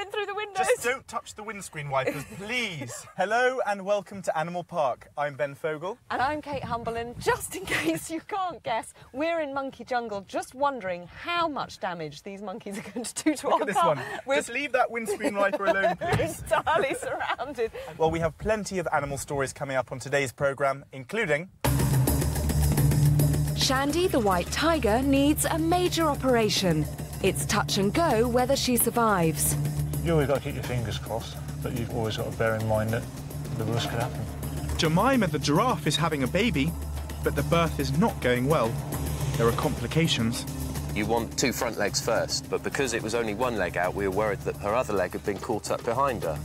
in through the windows. Just don't touch the windscreen wipers, please. Hello and welcome to Animal Park. I'm Ben Fogle. And I'm Kate Humble, and just in case you can't guess, we're in Monkey Jungle, just wondering how much damage these monkeys are going to do to Look our at this car. one. Just leave that windscreen wiper alone, please. We're entirely surrounded. Well, we have plenty of animal stories coming up on today's programme, including... Chandi, the white tiger, needs a major operation. It's touch and go whether she survives. You always got to keep your fingers crossed, but you've always got to bear in mind that the worst could happen. Jemima the giraffe is having a baby, but the birth is not going well. There are complications. You want 2 front legs first, but because it was only 1 leg out, we were worried that her other leg had been caught up behind her.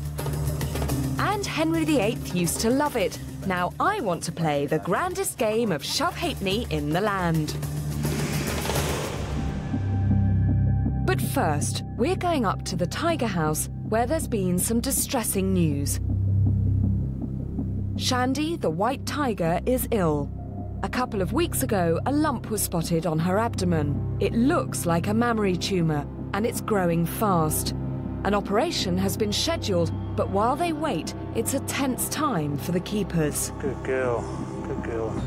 And Henry VIII used to love it. Now I want to play the grandest game of shove halfpenny in the land. But first, we're going up to the Tiger House, where there's been some distressing news. Chandi, the white tiger, is ill. A couple of weeks ago, a lump was spotted on her abdomen. It looks like a mammary tumour, and it's growing fast. An operation has been scheduled, but while they wait, it's a tense time for the keepers. Good girl, good girl.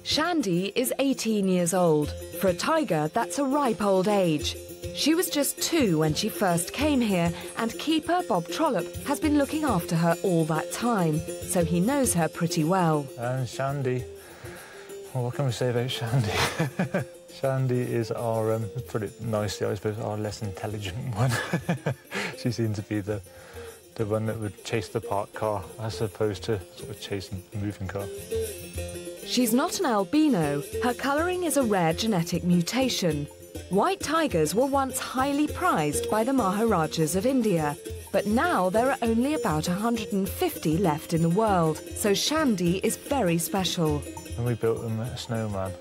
Chandi is 18 years old. For a tiger, that's a ripe old age. She was just 2 when she first came here, and keeper Bob Trollope has been looking after her all that time, so he knows her pretty well. And Chandi, well, what can we say about Chandi? Chandi is our, put it nicely, I suppose, our less intelligent one. She seems to be the one that would chase the parked car, as opposed to sort of chasing the moving car. She's not an albino. Her colouring is a rare genetic mutation. White tigers were once highly prized by the Maharajas of India, but now there are only about 150 left in the world, so Chandi is very special. And we built them a snowman,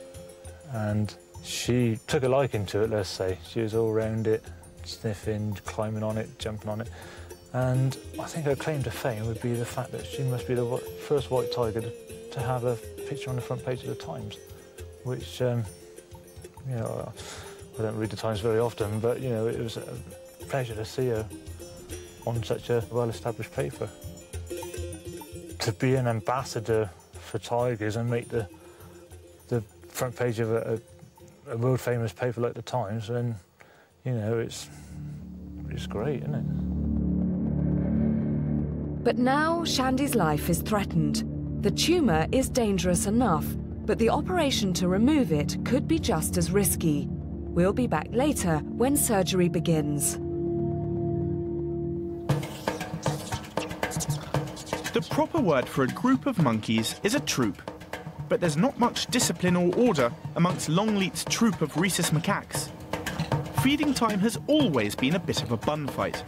and she took a liking to it, let's say. She was all round it, sniffing, climbing on it, jumping on it. And I think her claim to fame would be the fact that she must be the first white tiger to have a picture on the front page of the Times, which, you know, I don't read the Times very often, but, you know, it was a pleasure to see her on such a well-established paper. To be an ambassador for tigers and make the front page of a world-famous paper like the Times, then, you know, it's great, isn't it? But now Chandi's life is threatened. The tumour is dangerous enough, but the operation to remove it could be just as risky. We'll be back later when surgery begins. The proper word for a group of monkeys is a troop. But there's not much discipline or order amongst Longleat's troop of rhesus macaques. Feeding time has always been a bit of a bun fight.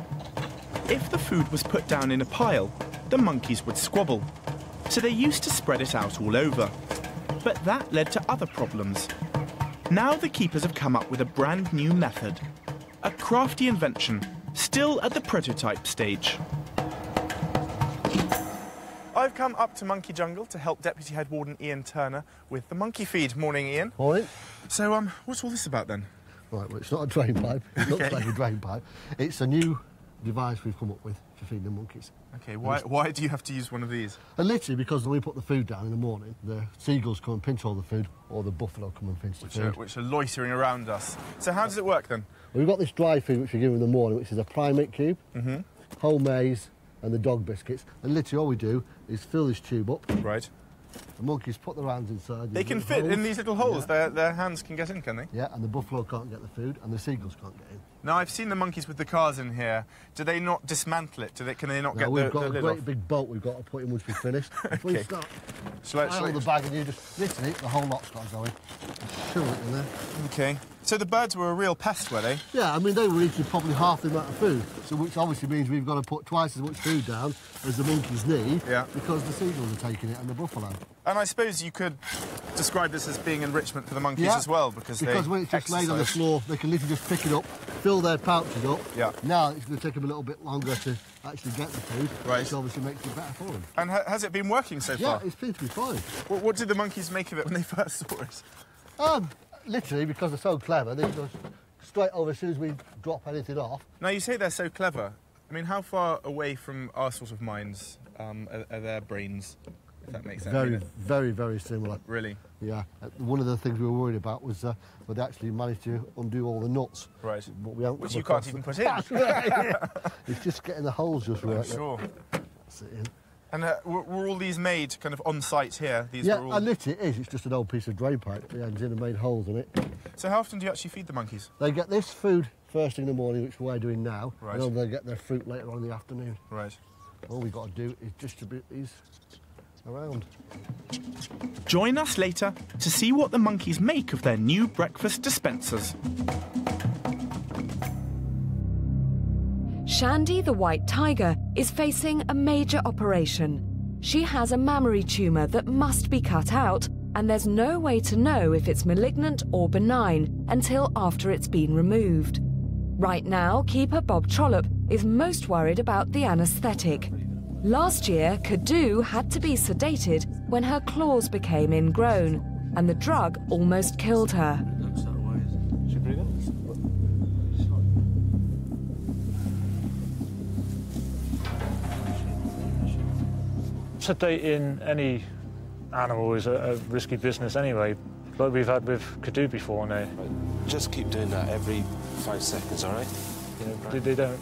If the food was put down in a pile, the monkeys would squabble. So they used to spread it out all over. But that led to other problems. Now the keepers have come up with a brand new method. A crafty invention, still at the prototype stage. I've come up to Monkey Jungle to help Deputy Head Warden Ian Turner with the monkey feed. Morning, Ian. Morning. So, what's all this about then? Right, well, it's not a drain pipe. It looks like a drain pipe. It's a new device we've come up with for feeding the monkeys. OK, why do you have to use one of these? And literally because when we put the food down in the morning, the seagulls come and pinch all the food, or the buffalo come and pinch the food. Which are loitering around us. So how does it work then? Well, we've got this dry food which we give them in the morning, which is a primate cube, whole maize and the dog biscuits. And literally all we do is fill this tube up. Right. The monkeys put their hands inside. They can fit holes. in these little holes. Yeah. Their hands can get in, can they? Yeah, and the buffalo can't get the food, and the seagulls can't get in. Now, I've seen the monkeys with the cars in here. Do they not dismantle it? Can they not get the lid off? We've got a great big bolt we've got to put in once we've finished. Before you start, I hold the bag and you just, literally, the whole lot's got to go in. Fill it in there. OK. So the birds were a real pest, were they? Yeah, I mean, they were eating probably half the amount of food, so which obviously means we've got to put twice as much food down as the monkeys need, because the seagulls are taking it and the buffalo. And I suppose you could describe this as being enrichment for the monkeys as well, because when it's just laid on the floor, they can literally just pick it up, fill their pouches up. Yeah. Now it's going to take them a little bit longer to actually get the food, which obviously makes it better for them. And has it been working so far? Yeah, it's been to be fine. What did the monkeys make of it when they first saw it? Literally, because they're so clever, they just straight over as soon as we drop anything off. Now, you say they're so clever. I mean, how far away from our sort of minds are their brains, if that makes sense? Very, very, very similar. Really? Yeah. One of the things we were worried about was they actually managed to undo all the nuts. Right. But we haven't Which you can't even put in. It's just getting the holes just right. Sure. That's it in. And were all these made kind of on site here? These Yeah, were all... and it is. It's just an old piece of drain pipe. The ends in and made holes in it. So how often do you actually feed the monkeys? They get this food first thing in the morning, which we're doing now, right. and then they get their fruit later on in the afternoon. Right. All we've got to do is distribute these around. Join us later to see what the monkeys make of their new breakfast dispensers. Chandi, the white tiger, is facing a major operation. She has a mammary tumour that must be cut out, and there's no way to know if it's malignant or benign until after it's been removed. Right now, keeper Bob Trollope is most worried about the anaesthetic. Last year, Kadu had to be sedated when her claws became ingrown, and the drug almost killed her. Sedating any animal is a risky business anyway, like we've had with Kadu before now. Just keep doing that every 5 seconds, all right? You know, they don't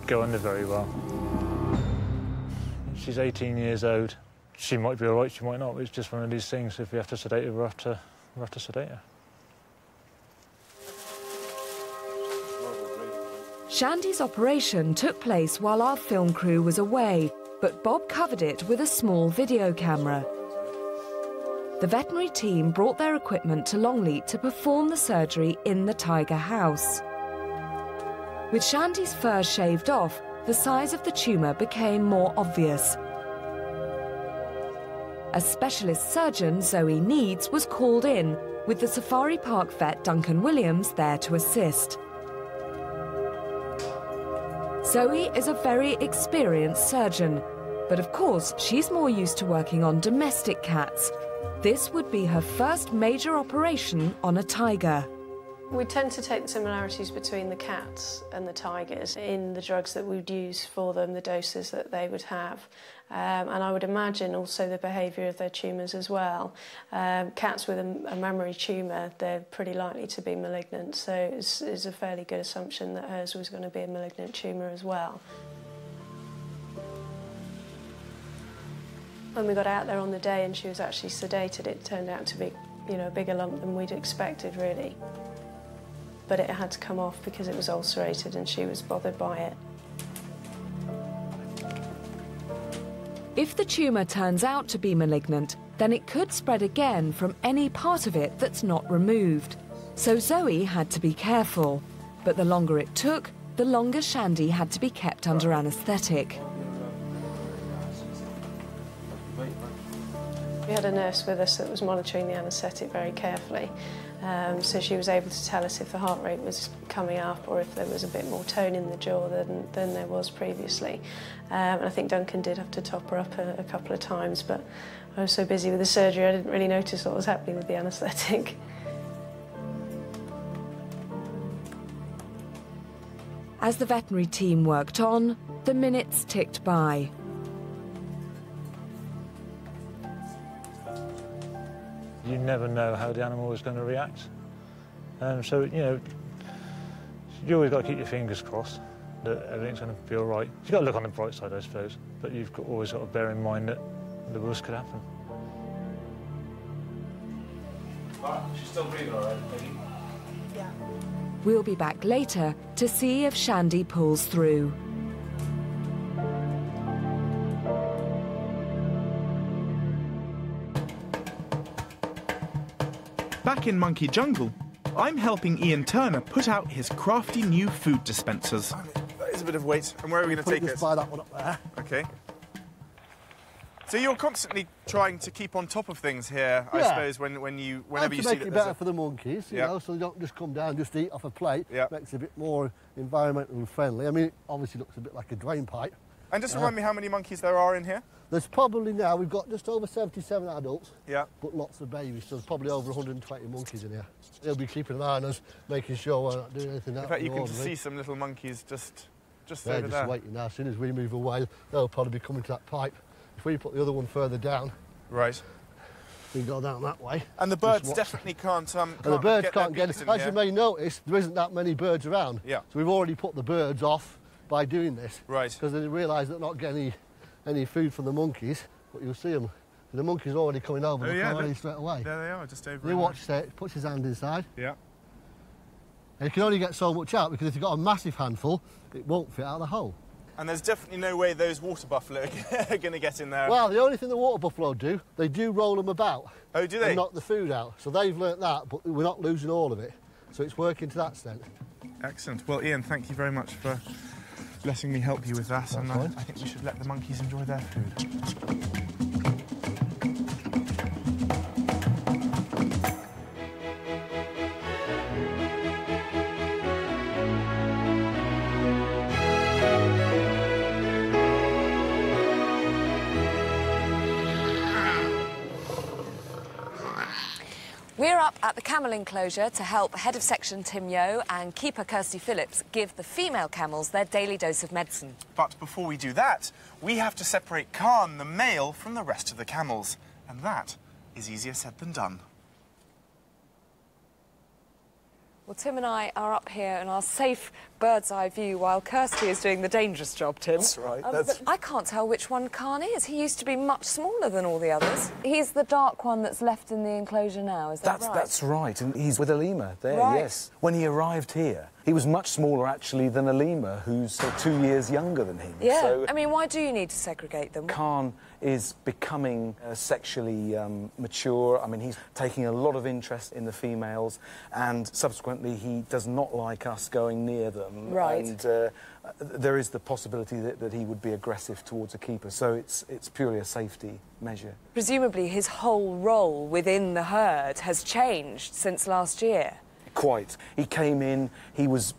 go under very well. She's 18 years old. She might be all right, she might not. It's just one of these things. If we have to sedate her, we'll have to sedate her. Chandi's operation took place while our film crew was away, but Bob covered it with a small video camera. The veterinary team brought their equipment to Longleat to perform the surgery in the tiger house. With Chandi's fur shaved off, the size of the tumour became more obvious. A specialist surgeon, Zoe Needs, was called in, with the Safari Park vet Duncan Williams there to assist. Zoe is a very experienced surgeon, but of course she's more used to working on domestic cats. This would be her first major operation on a tiger. We tend to take the similarities between the cats and the tigers in the drugs that we'd use for them, the doses that they would have. And I would imagine also the behaviour of their tumours as well. Cats with a mammary tumour, they're pretty likely to be malignant, so it's a fairly good assumption that hers was going to be a malignant tumour as well. When we got out there on the day and she was actually sedated, it turned out to be, you know, a bigger lump than we'd expected, really. But it had to come off because it was ulcerated and she was bothered by it. If the tumour turns out to be malignant, then it could spread again from any part of it that's not removed. So Zoe had to be careful. But the longer it took, the longer Chandi had to be kept under anaesthetic. We had a nurse with us that was monitoring the anaesthetic very carefully. So she was able to tell us if the heart rate was coming up or if there was a bit more tone in the jaw than there was previously. And I think Duncan did have to top her up a couple of times, but I was so busy with the surgery I didn't really notice what was happening with the anaesthetic. As the veterinary team worked on, the minutes ticked by. You never know how the animal is going to react. So, you know, you always got to keep your fingers crossed that everything's going to be all right. You've got to look on the bright side, I suppose, but you've always got to bear in mind that the worst could happen. She's still breathing all right, Peggy? Yeah. We'll be back later to see if Chandi pulls through. Back in Monkey Jungle, I'm helping Ian Turner put out his crafty new food dispensers. That is a bit of weight. And where are we going to take it? By that one up there. Okay. So you're constantly trying to keep on top of things here, I suppose, whenever you see that. To make it better for the monkeys, you know, so they don't just come down, just eat off a plate. Makes it a bit more environmentally friendly. I mean, it obviously looks a bit like a drain pipe, And just remind me how many monkeys there are in here? There's probably now, we've got just over 77 adults, yeah, but lots of babies, so there's probably over 120 monkeys in here. He'll be keeping an eye on us, making sure we're not doing anything. In fact, you can just see some little monkeys just over there. They're just waiting now. As soon as we move away, they'll probably be coming to that pipe. If we put the other one further down, right, we go down that way. And the birds definitely can't. And the birds can't get it. As you may notice, there isn't that many birds around. Yeah. So we've already put the birds off by doing this. Right. Because they realise they're not getting any food from the monkeys. But you'll see them. The monkeys are already coming over. Oh, yeah, already straight away. There they are, just over. You watch it. Puts his hand inside. Yeah. And you can only get so much out because if you've got a massive handful, it won't fit out of the hole. And there's definitely no way those water buffalo are going to get in there. Well, the only thing the water buffalo do, they do roll them about. Oh, do they? And knock the food out. So they've learnt that, but we're not losing all of it. So it's working to that extent. Excellent. Well, Ian, thank you very much for letting me help you with that. And I think we should let the monkeys enjoy their food. We're up at the camel enclosure to help Head of Section Tim Yo and Keeper Kirsty Phillips give the female camels their daily dose of medicine. But before we do that, we have to separate Khan, the male, from the rest of the camels. And that is easier said than done. Well, Tim and I are up here in our safe bird's eye view while Kirsty is doing the dangerous job, Tim. That's right. But I can't tell which one Khan is. He used to be much smaller than all the others. He's the dark one that's left in the enclosure now, is that right? That's right, and he's with a lemur there, right. Yes. When he arrived here, he was much smaller, actually, than a lemur, who's 2 years younger than him. Yeah, So, I mean, why do you need to segregate them? Khan is becoming sexually mature. I mean, he's taking a lot of interest in the females, and subsequently he does not like us going near them. Right. And there is the possibility that he would be aggressive towards a keeper, so it's purely a safety measure. Presumably his whole role within the herd has changed since last year. Quite. He came in, he was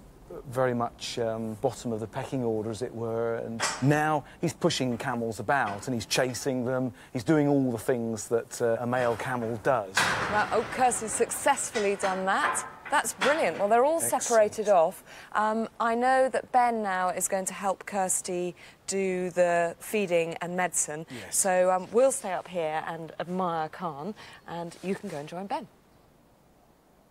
very much bottom of the pecking order, as it were, and now he's pushing camels about and he's chasing them. He's doing all the things that a male camel does. Well, oh, Kirsty's successfully done that. That's brilliant. Well, they're all Excellent. separated off. I know that Ben now is going to help Kirsty do the feeding and medicine. Yes. So we'll stay up here and admire Khan, and you can go and join Ben.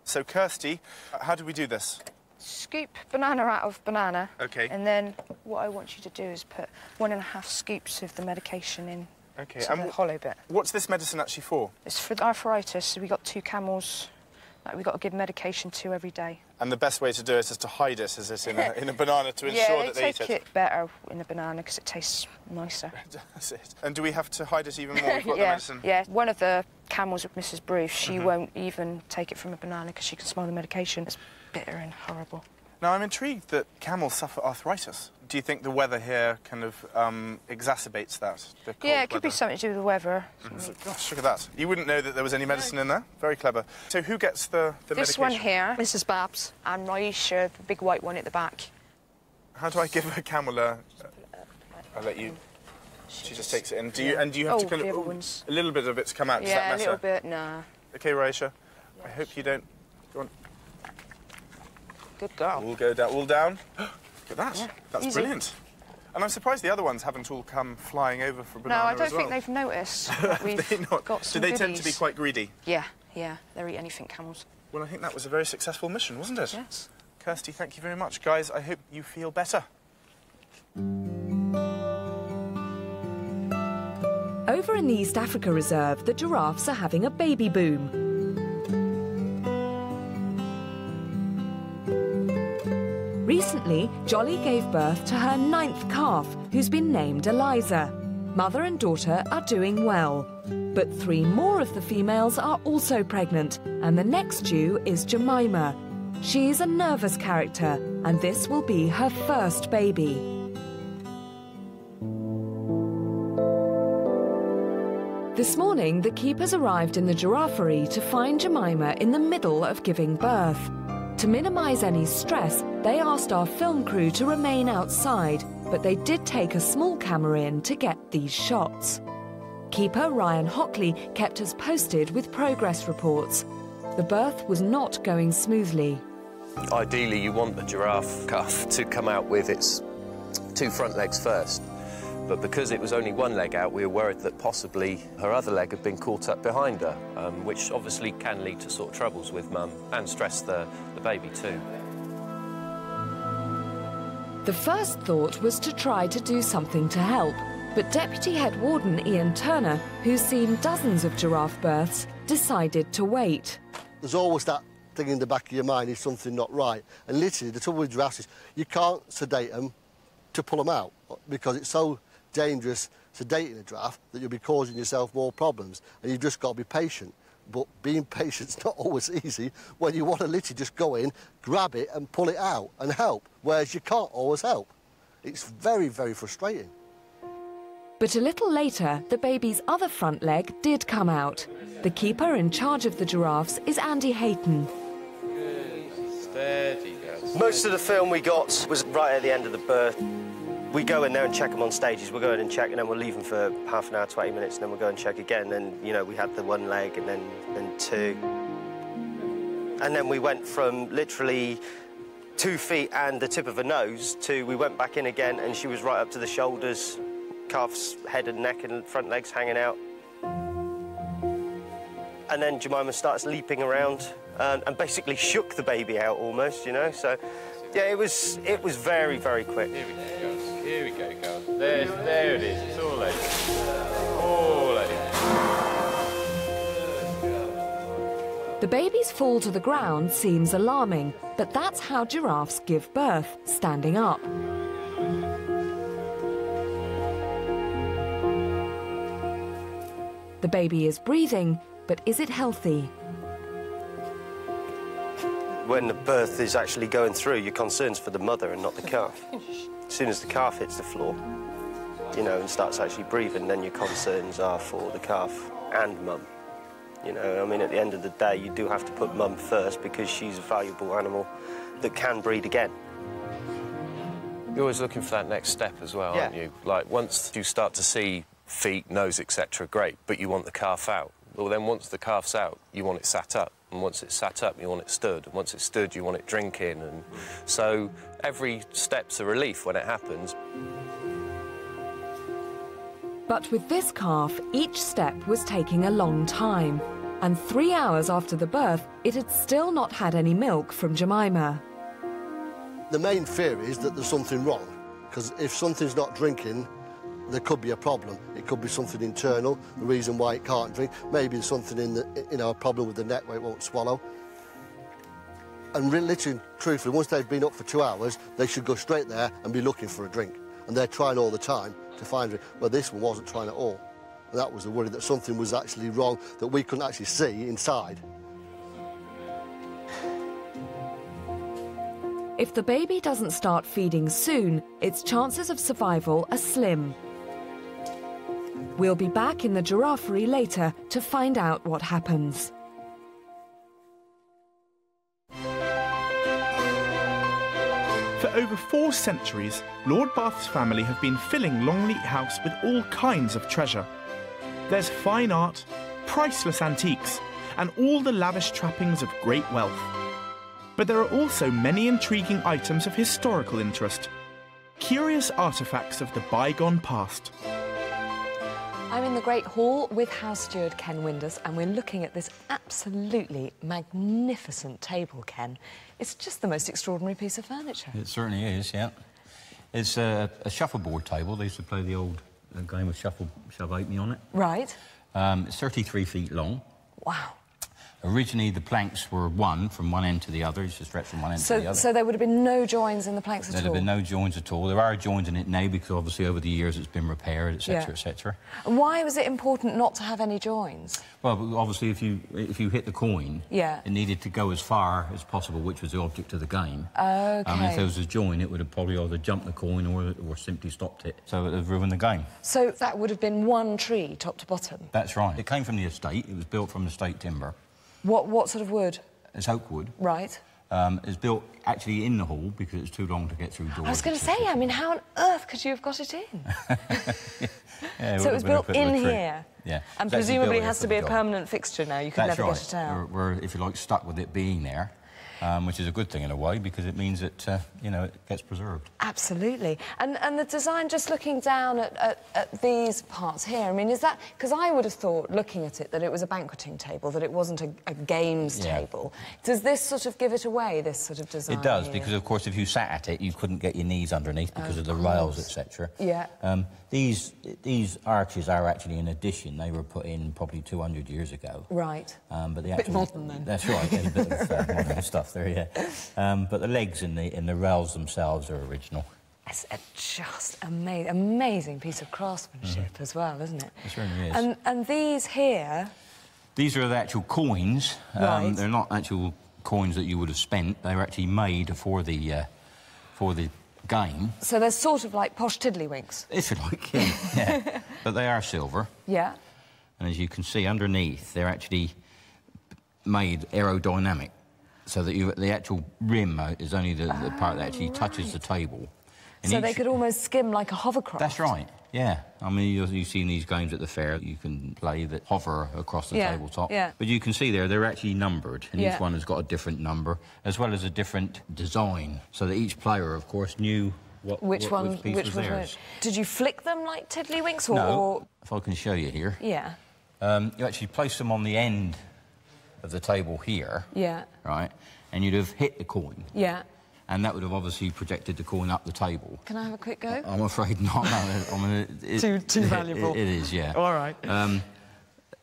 So, Kirsty, how do we do this? Scoop banana out of banana. OK. And then what I want you to do is put 1.5 scoops of the medication in OK. to the hollow bit. What's this medicine actually for? It's for the arthritis, so we've got 2 camels that we've got to give medication to every day. And the best way to do it is to hide it, is it, in a banana to ensure that they eat it? Yeah, they take it better in the banana because it tastes nicer. That's it. And do we have to hide it even more? We've got the medicine. Yeah, one of the camels with Mrs. Bruce, she won't even take it from a banana because she can smell the medication. It's bitter and horrible. Now, I'm intrigued that camels suffer arthritis. Do you think the weather here kind of exacerbates that? The cold Yeah, it could weather? be something to do with the weather. Gosh, look at that. You wouldn't know that there was any medicine in there. Very clever. So who gets the This medication? one here, Mrs. Babs, and Raisha, the big white one at the back. How do I give a camel a... I'll let you... She just takes it in. Do you have to kind the of... other ones. A little bit of it to come out. Does Yeah, that a little matter? bit, nah. OK, Raisha. I hope you don't... Go on. Good girl. We'll go down. All down. Look at that. Yeah, That's easy. brilliant. And I'm surprised the other ones haven't all come flying over for banana No, I as don't well. think they've noticed that we've got some Do they tend to be goodies. quite greedy? Yeah, they'll eat anything, camels. Well, I think that was a very successful mission, wasn't it? Yes. Kirsty, thank you very much. Guys, I hope you feel better. Over in the East Africa Reserve, the giraffes are having a baby boom. Recently, Jolly gave birth to her 9th calf, who's been named Eliza. Mother and daughter are doing well. But 3 more of the females are also pregnant, and the next due is Jemima. She's a nervous character, and this will be her first baby. This morning, the keepers arrived in the giraffery to find Jemima in the middle of giving birth. To minimise any stress, they asked our film crew to remain outside, but they did take a small camera in to get these shots. Keeper Ryan Hockley kept us posted with progress reports. The birth was not going smoothly. Ideally, you want the giraffe calf to come out with its 2 front legs first. But because it was only 1 leg out, we were worried that possibly her other leg had been caught up behind her, which obviously can lead to sort of troubles with mum and stress the baby too. The first thought was to try to do something to help, but Deputy Head Warden Ian Turner, who's seen dozens of giraffe births, decided to wait. There's always that thing in the back of your mind, is something not right? And literally, the trouble with giraffes is you can't sedate them to pull them out, because it's so dangerous sedating a giraffe that you'll be causing yourself more problems, and you've just got to be patient. But being patient's not always easy when you want to literally just go in, grab it and pull it out and help, whereas you can't always help. It's very, very frustrating. But a little later, the baby's other front leg did come out. The keeper in charge of the giraffes is Andy Hayton. Steady, girls. Most of the film we got was right at the end of the birth. We go in there and check them on stages. We'll go in and check, and then we'll leave them for half an hour, 20 minutes, and then we'll go and check again. And, you know, we had the 1 leg and then 2. And then we went from literally 2 feet and the tip of a nose to we went back in again, and she was right up to the shoulders, calf's head and neck and front legs hanging out. And then Jemima starts leaping around and basically shook the baby out almost, you know. So, yeah, it was very, very quick. Here we go, girls. Here we go, girls. There it is. It's all over. All over. The baby's fall to the ground seems alarming, but that's how giraffes give birth, standing up. The baby is breathing, but is it healthy? When the birth is actually going through, your concern's for the mother and not the calf. As soon as the calf hits the floor, you know, and starts actually breathing, then your concerns are for the calf and mum. You know, I mean, at the end of the day, you do have to put mum first because she's a valuable animal that can breed again. You're always looking for that next step as well, aren't you? Like, once you start to see feet, nose, etc., great, but you want the calf out. Well, then once the calf's out, you want it sat up. And once it's sat up, you want it stood. And once it's stood, you want it drinking. And so every step's a relief when it happens. But with this calf, each step was taking a long time. And 3 hours after the birth, it had still not had any milk from Jemima. The main fear is that there's something wrong, because if something's not drinking, there could be a problem. It could be something internal, the reason why it can't drink. Maybe there's something in the, a problem with the neck where it won't swallow. And really, literally, truthfully, once they've been up for 2 hours, they should go straight there and be looking for a drink. And they're trying all the time to find it. Well, this one wasn't trying at all. And that was the worry, that something was actually wrong that we couldn't actually see inside. If the baby doesn't start feeding soon, its chances of survival are slim. We'll be back in the giraffery later to find out what happens. For over 4 centuries, Lord Bath's family have been filling Longleat House with all kinds of treasure. There's fine art, priceless antiques, and all the lavish trappings of great wealth. But there are also many intriguing items of historical interest. Curious artefacts of the bygone past. I'm in the Great Hall with House Steward Ken Windus, and we're looking at this absolutely magnificent table, Ken. It's just the most extraordinary piece of furniture. It certainly is, yeah. It's a shuffleboard table. They used to play the old game of shove 8-me on it. Right. It's 33 feet long. Wow. Originally, the planks were one from one end to the other. It's just stretched from one end to the other. So there would have been no joins in the planks at all? There'd have been no joins at all. There are joins in it now because obviously over the years it's been repaired, etc., etc. And why was it important not to have any joins? Well, obviously if you hit the coin, it needed to go as far as possible, which was the object of the game. Okay. If there was a join, it would have probably either jumped the coin or simply stopped it. So it would have ruined the game. So that would have been one tree, top to bottom? That's right. It came from the estate. It was built from estate timber. What sort of wood? It's oak wood. Right. It's built actually in the hall because it's too long to get through doors. I was going to say, I mean, how on earth could you have got it in? Yeah, so it was built in here? Yeah. And presumably it has to be a permanent fixture now, you can never get it out. We're, if you like, stuck with it being there. Which is a good thing in a way, because it means that, you know, it gets preserved. Absolutely. And the design, just looking down at these parts here, I mean, is that... Because I would have thought, looking at it, that it was a banqueting table, that it wasn't a games table. Does this sort of give it away, this sort of design? It does, here? because, of course, if you sat at it, you couldn't get your knees underneath because of the rails, etc. Yeah. These arches are actually an addition. They were put in probably 200 years ago. Right. But the bit modern, then. That's right, there's a bit of modern stuff there, yeah. But the legs and the rails themselves are original. It's a just amazing piece of craftsmanship as well, isn't it? It certainly is. And these here... These are the actual coins. Right. They're not actual coins that you would have spent. They were actually made for the game. So they're sort of like posh tiddlywinks? If you like, yeah. But they are silver. Yeah. And as you can see underneath, they're actually made aerodynamic, so that the actual rim is only the part that actually touches the table. And so they could almost skim like a hovercraft? That's right, yeah. I mean, you've seen these games at the fair, you can play that hover across the tabletop. Yeah. But you can see there, they're actually numbered, and each one has got a different number, as well as a different design, so that each player, of course, knew which piece was theirs. Did you flick them like tiddlywinks, or...? No, if I can show you here. Yeah. You actually place them on the end of the table here. Yeah. Right? And you'd have hit the coin. Yeah. And that would have obviously projected the coin up the table. Can I have a quick go? I'm afraid not. No, I mean, too valuable. It is, yeah. All right.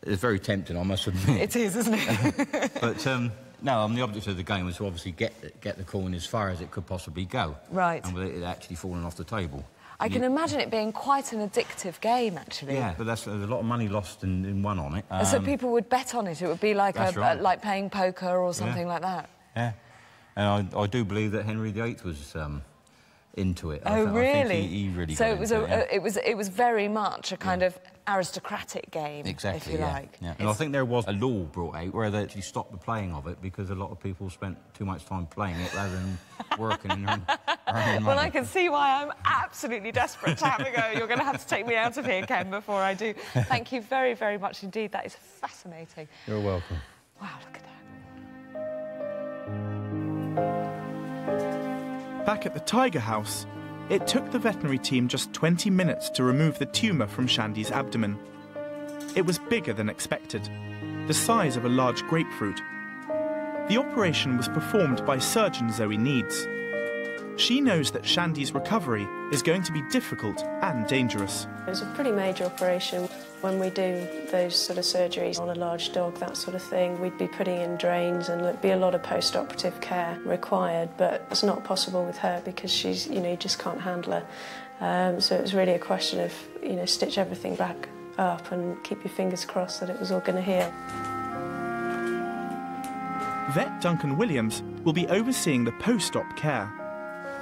It's very tempting, I must admit. It is, isn't it? But, no, the object of the game was to obviously get the coin as far as it could possibly go. Right. And with it actually falling off the table. I can imagine it being quite an addictive game, actually. Yeah, but there's a lot of money lost and won on it. So people would bet on it. It would be like like playing poker or something like that. Yeah. And I do believe that Henry VIII was into it. Oh, really? I think he really so got into it was very much a kind of aristocratic game, exactly, if you like. Yeah. And I think there was a law brought out where they actually stopped the playing of it because a lot of people spent too much time playing it rather than working and earning money. Well, I can see why I'm absolutely desperate to have a go. You're going to have to take me out of here, Ken, before I do. Thank you very, very much indeed. That is fascinating. You're welcome. Wow, look at that. Back at the Tiger House, it took the veterinary team just 20 minutes to remove the tumour from Chandi's abdomen. It was bigger than expected, the size of a large grapefruit. The operation was performed by surgeon Zoe Needs. She knows that Chandi's recovery is going to be difficult and dangerous. It was a pretty major operation. When we do those sort of surgeries on a large dog, that sort of thing, we'd be putting in drains and there'd be a lot of post-operative care required, but it's not possible with her because she's, you just can't handle her. So it was really a question of, stitch everything back up and keep your fingers crossed that it was all going to heal. Vet Duncan Williams will be overseeing the post-op care.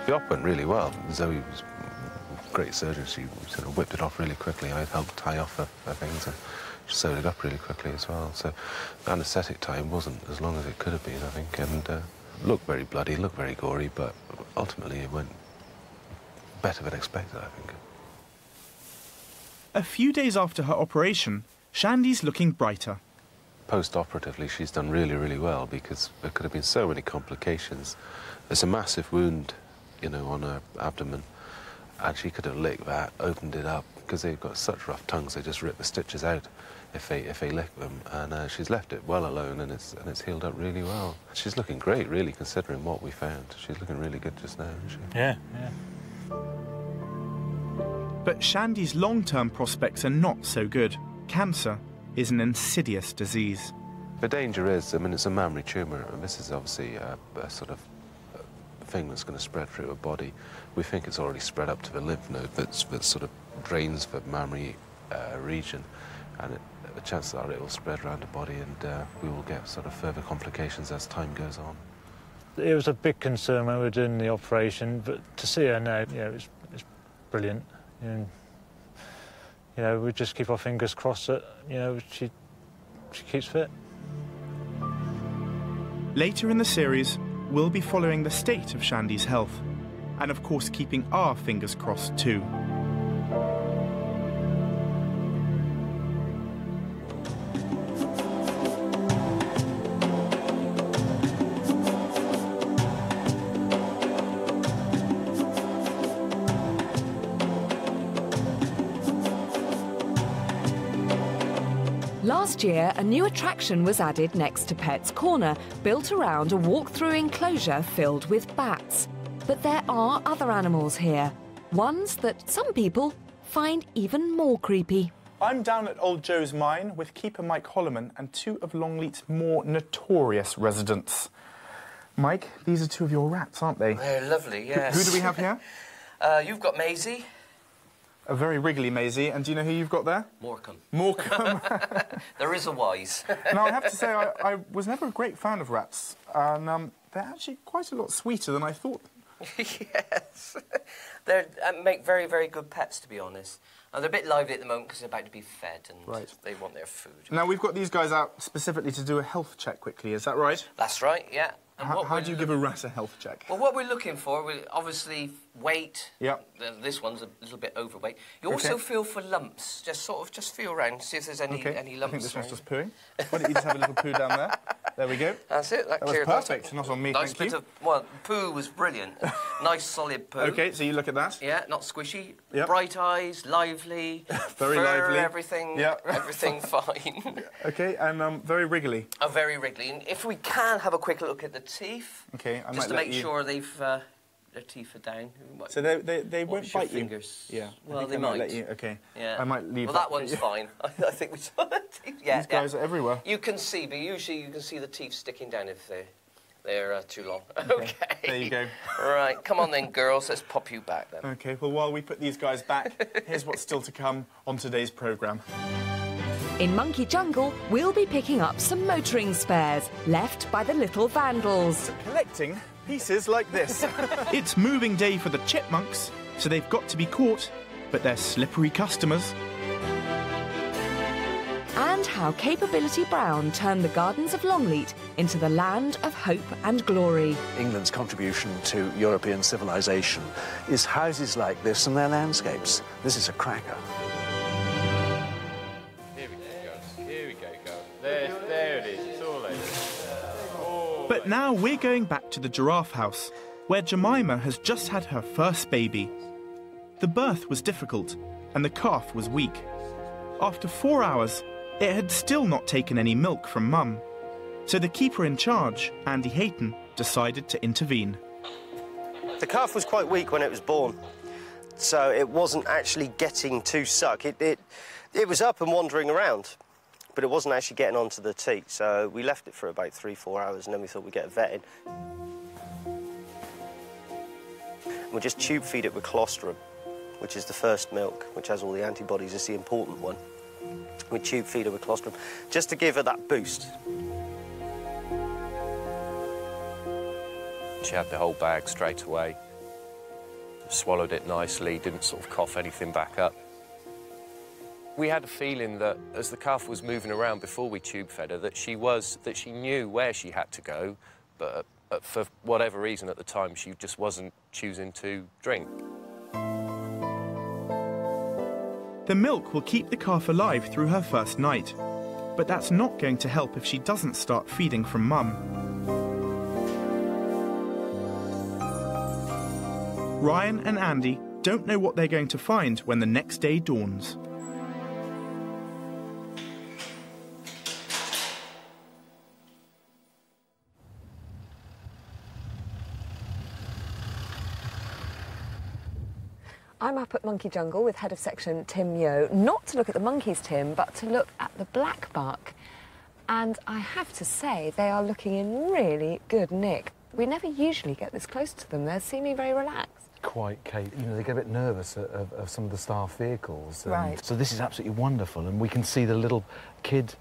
The op went really well. Zoe was a great surgeon. She sort of whipped it off really quickly. I helped tie off her things and she sewed it up really quickly as well. So the anaesthetic time wasn't as long as it could have been, I think, and looked very bloody, looked very gory, but ultimately it went better than expected, I think. A few days after her operation, Chandi's looking brighter. Post-operatively, she's done really, really well because there could have been so many complications. There's a massive wound, on her abdomen, and she could have licked that, opened it up, because they've got such rough tongues, they just rip the stitches out if they lick them, and she's left it well alone, and it's healed up really well. She's looking great, really, considering what we found. She's looking really good just now, isn't she? Yeah. But Chandi's long-term prospects are not so good. Cancer is an insidious disease. The danger is, it's a mammary tumour, and this is obviously a sort of thing that's going to spread through her body. We think it's already spread up to the lymph node that sort of drains the mammary region, and the chances are it will spread around the body, and we will get sort of further complications as time goes on. It was a big concern when we were doing the operation, but to see her now, it's brilliant. And, we just keep our fingers crossed that, she keeps fit. Later in the series, we'll be following the state of Chandi's health, and of course keeping our fingers crossed too. Last year, a new attraction was added next to Pet's Corner, built around a walk-through enclosure filled with bats. But there are other animals here, ones that some people find even more creepy. I'm down at Old Joe's mine with keeper Mike Holloman and two of Longleat's more notorious residents. Mike, these are two of your rats, aren't they? They're lovely, yes. Who do we have here? You've got Maisie. A very wriggly Maisie. And do you know who you've got there? Morecambe. Morecambe. There is a wise. Now, I have to say, I was never a great fan of rats. And they're actually quite a lot sweeter than I thought. Yes. They make very, very good pets, to be honest. And they're a bit lively at the moment because they're about to be fed and they want their food. Now, we've got these guys out specifically to do a health check quickly, is that right? That's right, yeah. And how do you give a rat a health check? Well, what we're looking for, obviously, weight. Yeah. This one's a little bit overweight. You also feel for lumps. Just feel around, see if there's any lumps. I think this one's just pooing. Why don't you just have a little poo down there? There we go. That's it. That was perfect. Not on me, nice thank you. Well, poo was brilliant. Nice, solid poo. OK, so you look at that. Yeah, not squishy. Yep. Bright eyes, lively. Very fur, lively. Everything. Yeah. Everything fine. OK, and very wriggly. Oh, very wriggly. And if we can have a quick look at the teeth. OK, I just might to make sure they've their teeth are down. So they won't bite you? Fingers. Yeah. Well, they might. Let you. OK. Yeah. I might leave. Well, that one's fine. I think we saw the teeth. Yeah. These guys are everywhere. You can see, but usually you can see the teeth sticking down if they're too long. OK. There you go. Right, come on then, girls. Let's pop you back then. OK. Well, while we put these guys back, here's what's still to come on today's programme. In Monkey Jungle, we'll be picking up some motoring spares left by the little vandals. Collecting pieces like this. It's moving day for the Chipmunks, so they've got to be caught, but they're slippery customers. And how Capability Brown turned the gardens of Longleat into the land of hope and glory. England's contribution to European civilization is houses like this and their landscapes. This is a cracker. Here we go, girls. There it is. It's all over. But now we're going back to the giraffe house, where Jemima has just had her first baby. The birth was difficult, and the calf was weak. After 4 hours, it had still not taken any milk from Mum. So the keeper in charge, Andy Hayton, decided to intervene. The calf was quite weak when it was born, so it wasn't actually getting to suck. It was up and wandering around, but it wasn't actually getting onto the teat, so we left it for about 3-4 hours, and then we thought we'd get it vetted. We'll just tube feed it with colostrum, which is the first milk, which has all the antibodies. It's the important one. We tube feed her with colostrum, just to give her that boost. She had the whole bag straight away. Swallowed it nicely, didn't sort of cough anything back up. We had a feeling that as the calf was moving around before we tube fed her, that she knew where she had to go, but for whatever reason at the time, she just wasn't choosing to drink. The milk will keep the calf alive through her first night, but that's not going to help if she doesn't start feeding from Mum. Ryan and Andy don't know what they're going to find when the next day dawns. I'm up at Monkey Jungle with Head of Section Tim Yeo, not to look at the monkeys, Tim, but to look at the blackbuck. And I have to say, they are looking in really good nick. We never usually get this close to them. They're seeming very relaxed. Quite, Kate. You know, they get a bit nervous of some of the staff vehicles. Right. So this is absolutely wonderful, and we can see the little kid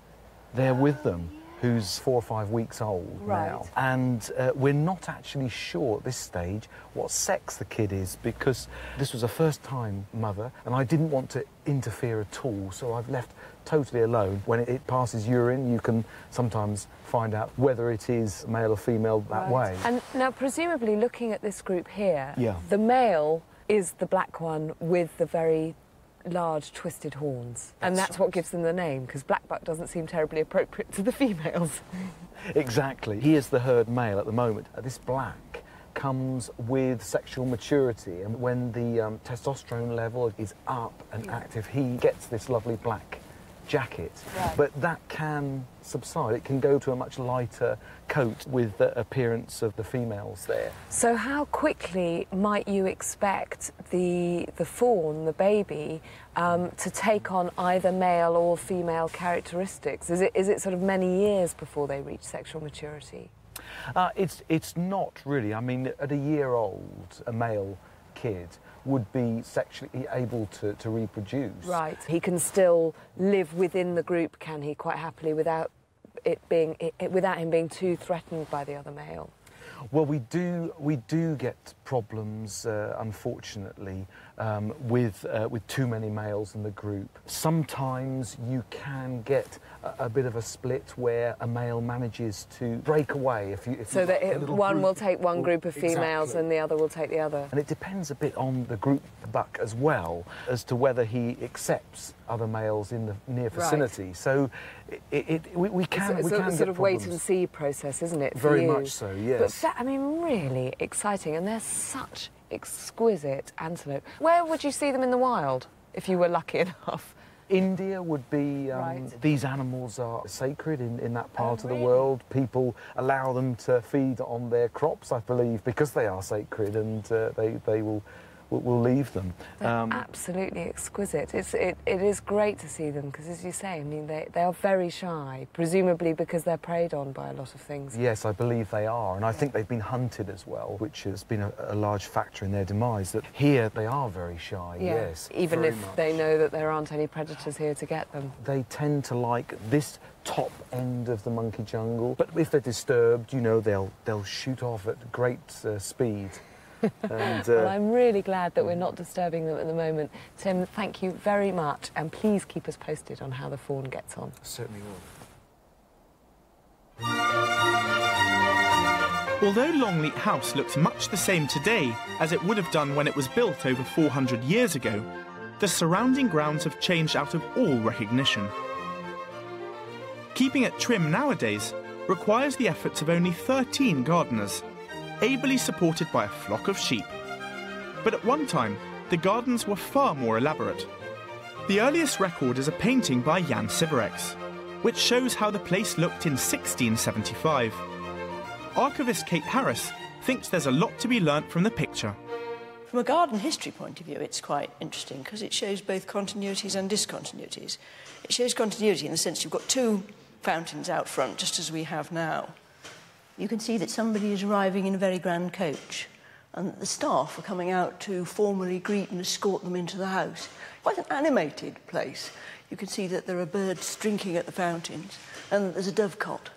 there with them, who's 4 or 5 weeks old now. And we're not actually sure at this stage what sex the kid is, because this was a first-time mother, and I didn't want to interfere at all, so I've left totally alone. When it passes urine, you can sometimes find out whether it is male or female that way. And now, presumably, looking at this group here, yeah, the male is the black one with the very large twisted horns, and that's what gives them the name, because blackbuck doesn't seem terribly appropriate to the females. Exactly. He is the herd male at the moment. This black comes with sexual maturity, and when the testosterone level is up and active, he gets this lovely black jacket. But that can subside. It can go to a much lighter coat with the appearance of the females there. So how quickly might you expect the fawn, the baby, to take on either male or female characteristics? Is it sort of many years before they reach sexual maturity? It's not really. I mean, at a year old, a male kid would be sexually able to reproduce. Right. He can still live within the group, can he, quite happily, without him being too threatened by the other male? Well, we do get problems, unfortunately, with too many males in the group. Sometimes you can get a bit of a split where a male manages to break away. So that one will take one group of females and the other will take the other. And it depends a bit on the group buck as well as to whether he accepts other males in the near vicinity. Right. So we can it's a sort of wait and see process, isn't it? Very much so, yes. But I mean, really exciting, and they're such exquisite antelope. Where would you see them in the wild if you were lucky enough? India would be... These animals are sacred in that part of the world. People allow them to feed on their crops, I believe, because they are sacred, and they will leave them. They're absolutely exquisite. It is great to see them, because, as you say, I mean, they are very shy, presumably because they're preyed on by a lot of things. Yes, I believe they are, and I think they've been hunted as well, which has been a large factor in their demise. That here they are very shy, yes. Even if they know that there aren't any predators here to get them. They tend to like this top end of the monkey jungle, but if they're disturbed, you know, they'll shoot off at great speed. And, well, I'm really glad that we're not disturbing them at the moment. Tim, thank you very much, and please keep us posted on how the fawn gets on. Certainly will. Although Longleat House looks much the same today as it would have done when it was built over 400 years ago, the surrounding grounds have changed out of all recognition. Keeping it trim nowadays requires the efforts of only 13 gardeners, ably supported by a flock of sheep. But at one time, the gardens were far more elaborate. The earliest record is a painting by Jan Siverex, which shows how the place looked in 1675. Archivist Kate Harris thinks there's a lot to be learnt from the picture. From a garden history point of view, it's quite interesting because it shows both continuities and discontinuities. It shows continuity in the sense you've got two fountains out front, just as we have now. You can see that somebody is arriving in a very grand coach, and the staff are coming out to formally greet and escort them into the house. Quite an animated place. You can see that there are birds drinking at the fountains, and there's a dovecot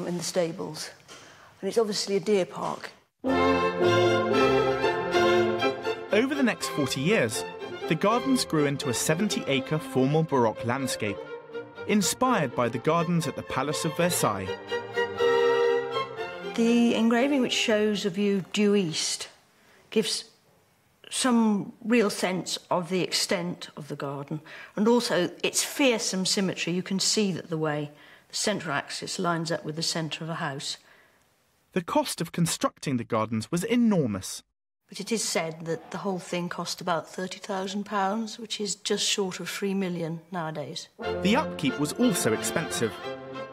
in the stables. And it's obviously a deer park. Over the next 40 years, the gardens grew into a 70-acre formal Baroque landscape, inspired by the gardens at the Palace of Versailles. The engraving which shows a view due east gives some real sense of the extent of the garden, and also its fearsome symmetry. You can see that the way the central axis lines up with the centre of a house. The cost of constructing the gardens was enormous. But it is said that the whole thing cost about £30,000, which is just short of £3 million nowadays. The upkeep was also expensive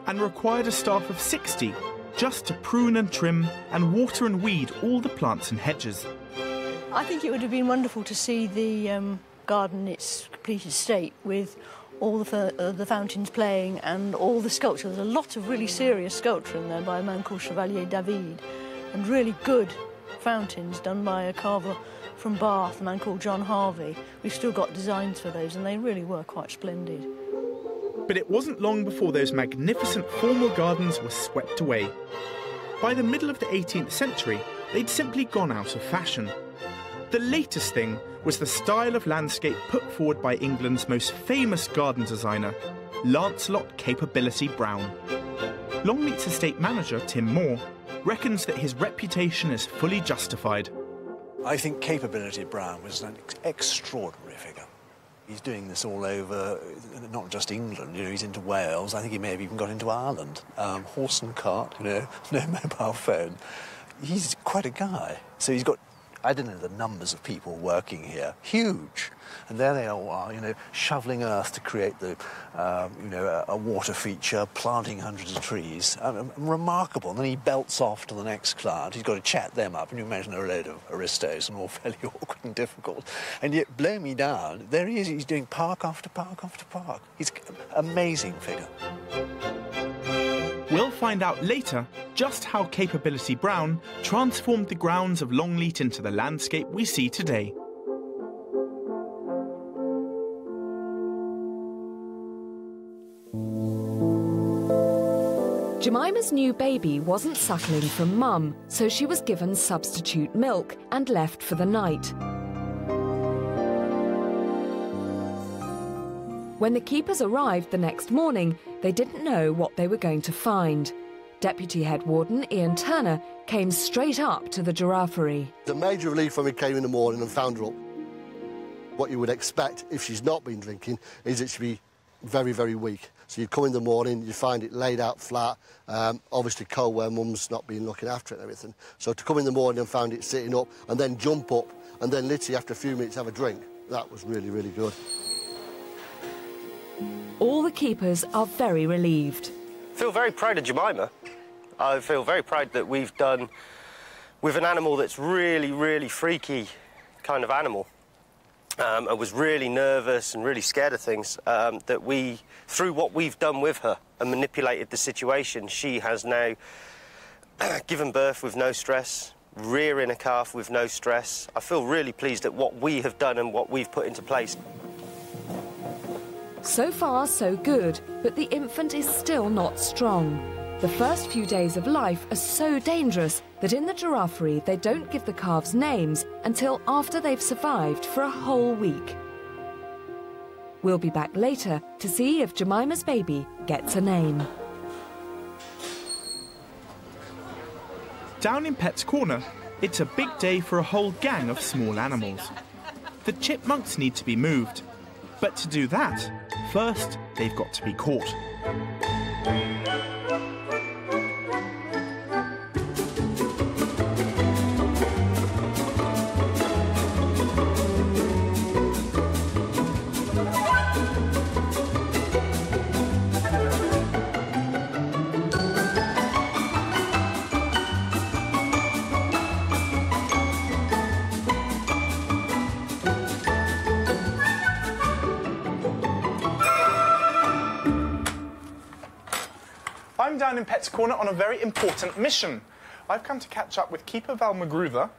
and required a staff of 60 just to prune and trim and water and weed all the plants and hedges. I think it would have been wonderful to see the garden in its completed state with all the fountains playing and all the sculpture. There's a lot of really serious sculpture in there by a man called Chevalier David, and really good fountains done by a carver from Bath, a man called John Harvey. We've still got designs for those, and they really were quite splendid. But it wasn't long before those magnificent formal gardens were swept away. By the middle of the 18th century, they'd simply gone out of fashion. The latest thing was the style of landscape put forward by England's most famous garden designer, Lancelot Capability Brown. Longleat's estate manager, Tim Moore, reckons that his reputation is fully justified. I think Capability Brown was an extraordinary figure. He's doing this all over, not just England, you know, he's into Wales. I think he may have even got into Ireland. Horse and cart, you know, no mobile phone. He's quite a guy. So he's got, I don't know the numbers of people working here, huge. And there they all are, you know, shoveling earth to create the, you know, a water feature, planting hundreds of trees. Remarkable. And then he belts off to the next client. He's got to chat them up. And you imagine a load of aristos and all fairly awkward and difficult. And yet, blow me down, there he is. He's doing park after park after park. He's an amazing figure. We'll find out later just how Capability Brown transformed the grounds of Longleat into the landscape we see today. Jemima's new baby wasn't suckling from mum, so she was given substitute milk and left for the night. When the keepers arrived the next morning, they didn't know what they were going to find. Deputy Head Warden Ian Turner came straight up to the giraffery. The major relief when we came in the morning and found her up. What you would expect if she's not been drinking is that she'd be very, very weak. So you come in the morning, you find it laid out flat, obviously cold where mum's not been looking after it and everything. So to come in the morning and find it sitting up and then jump up and then literally after a few minutes have a drink, that was really, really good. All the keepers are very relieved. I feel very proud of Jemima. I feel very proud that we've done with an animal that's really, really freaky kind of animal. I was really nervous and really scared of things, that we, through what we've done with her and manipulated the situation, she has now given birth with no stress, rearing a calf with no stress. I feel really pleased at what we have done and what we've put into place. So far, so good, but the infant is still not strong. The first few days of life are so dangerous that in the giraffery they don't give the calves names until after they've survived for a whole week. We'll be back later to see if Jemima's baby gets a name. Down in Pet's Corner, it's a big day for a whole gang of small animals. The chipmunks need to be moved. But to do that, first they've got to be caught. I'm down in Pet's Corner on a very important mission. I've come to catch up with Keeper Val McGruver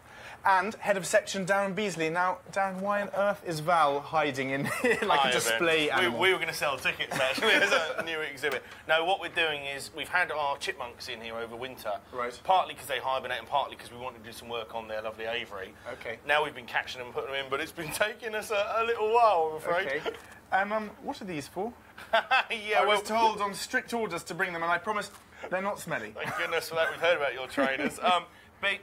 and Head of Section Darren Beasley. Now, Darren, why on earth is Val hiding in here like a display animal? We were going to sell tickets, actually. There's a new exhibit. No, what we're doing is we've had our chipmunks in here over winter. Right. Partly because they hibernate and partly because we wanted to do some work on their lovely aviary. OK. Now we've been catching them and putting them in, but it's been taking us a little while, I'm afraid. OK. What are these for? Yeah, I was told on strict orders to bring them, and I promised they're not smelly. Thank goodness for that. We've heard about your trainers.